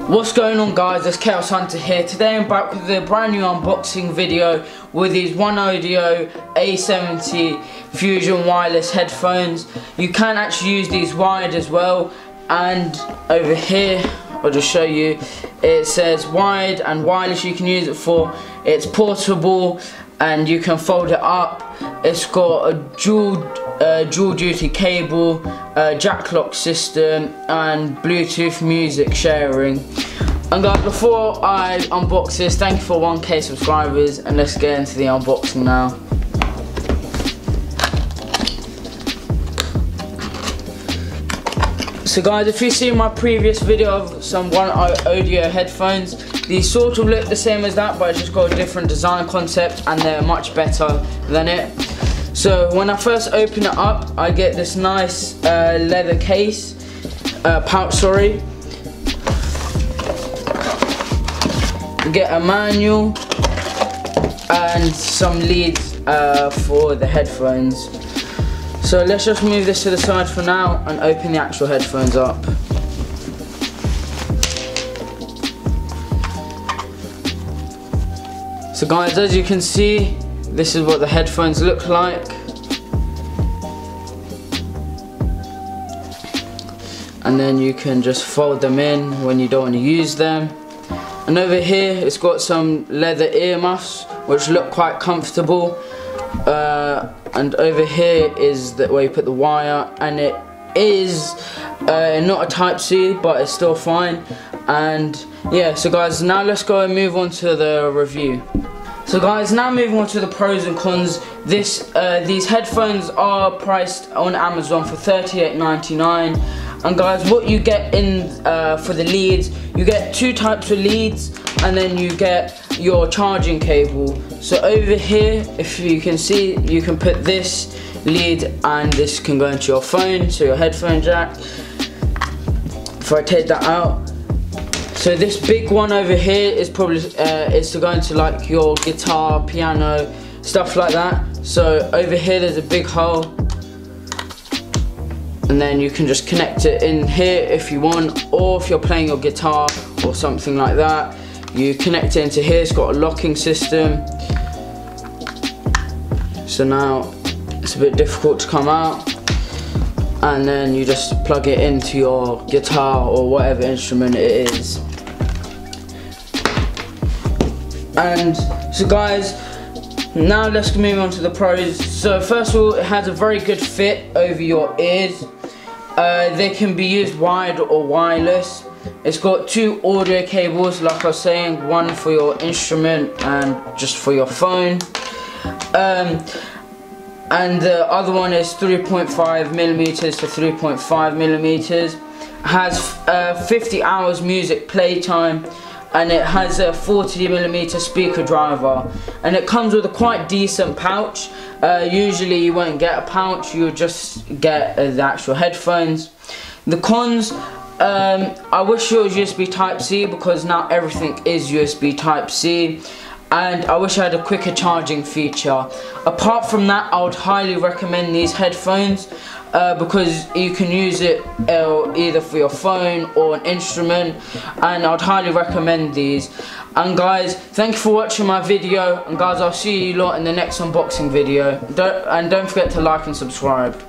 What's going on, guys? It's ChaosHunta here. Today I'm back with a brand new unboxing video with these OneOdio A70 Fusion wireless headphones. You can actually use these wired as well, and over here I'll just show you, it says wired and wireless. You can use it for, it's portable and you can fold it up. It's got a dual duty cable, jack lock system and Bluetooth music sharing. And guys, before I unbox this, thank you for 1K subscribers, and let's get into the unboxing now. So guys, if you've seen my previous video of some OneOdio headphones, these sort of look the same as that, but it's just got a different design concept and they're much better than it. So when I first open it up, I get this nice leather case, pouch, sorry. Get a manual and some leads for the headphones. So let's just move this to the side for now and open the actual headphones up. So guys, as you can see, this is what the headphones look like. And then you can just fold them in when you don't want to use them. And over here it's got some leather earmuffs which look quite comfortable. And over here is where you put the wire, and it is not a Type-C, but it's still fine. And yeah, so guys, now let's go and move on to the review. So guys, now moving on to the pros and cons. These headphones are priced on Amazon for $38.99. And guys, what you get in for the leads, you get two types of leads, and then you get your charging cable. So over here, if you can see, you can put this lead and this can go into your phone, so your headphone jack. If I take that out, so this big one over here is probably is to go into like your guitar, piano, stuff like that. So over here there's a big hole, and then you can just connect it in here if you want, or if you're playing your guitar or something like that, you connect it into here. It's got a locking system, so now it's a bit difficult to come out, and then you just plug it into your guitar or whatever instrument it is. And so guys, now let's move on to the pros. So first of all, it has a very good fit over your ears. They can be used wired or wireless. It's got two audio cables, like I was saying, one for your instrument and just for your phone. And the other one is 3.5mm to 3.5mm. Has 50 hours music playtime, and it has a 40mm speaker driver, and it comes with a quite decent pouch. Usually you won't get a pouch, you'll just get the actual headphones. The cons, I wish it was USB Type-C, because now everything is USB Type-C, and I wish I had a quicker charging feature. Apart from that, I would highly recommend these headphones, because you can use it either for your phone or an instrument, and I'd highly recommend these. And guys, thank you for watching my video, and guys, I'll see you lot in the next unboxing video. Don't forget to like and subscribe.